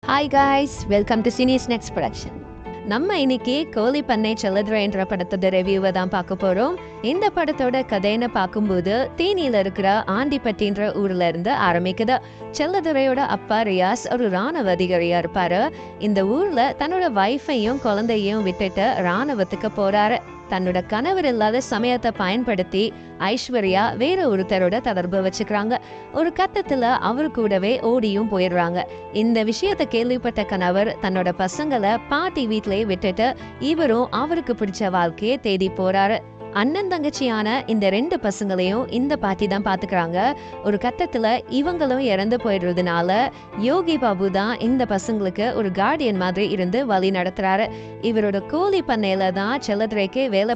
Hi guys, welcome to cine snacks production. நம்ம இன்னைக்கு கோழி பண்ணை செல்லதுரை என்ற படத்தோட ரிவ்யூவை தான் பார்க்க போறோம். இந்த படத்தோட கதைன்னு பார்க்கும்போது தேனியில இருக்கிற ஆண்டிப்பட்டின்ற ஊர்ல இருந்து ஆரம்பிக்குது. செல்லதுரையோட அப்பா ரியாஸ் ஒரு ராணுவ அதிகாரியா இருப்பாரு. இந்த ஊர்ல தன்னோட வைஃபையும் குழந்தையும் விட்டுட்டு ராணுவத்துக்கு போறாரு. தன்னோட கணவர் இல்லாத சமயத்தை பயன்படுத்தி ஐஸ்வர்யா வேற ஒருத்தரோட தொடர்பு வச்சுக்கிறாங்க. ஒரு கட்டத்துல அவரு கூடவே ஓடியும் போயிடுறாங்க. இந்த விஷயத்த கேள்விப்பட்ட கணவர் தன்னோட பசங்களை பாட்டி வீட்டிலேயே விட்டுட்டு இவரும் அவருக்கு பிடிச்ச வாழ்க்கையை தேடி போறாரு. அண்ணன் தங்கச்சியான இந்த 2 பசங்களையும் இந்த பாட்டி தான் பாத்துக்கிறாங்க. ஒரு கட்டத்துல இவங்களும் இறந்து போயிடுறதுனால யோகி பாபு தான் இந்த பசங்களுக்கு ஒரு கார்டியன் மாதிரி இருந்து வழி நடத்துறாரு. இவரோட கோழி பண்ணையில தான் செல்லதுரைக்கு வேலை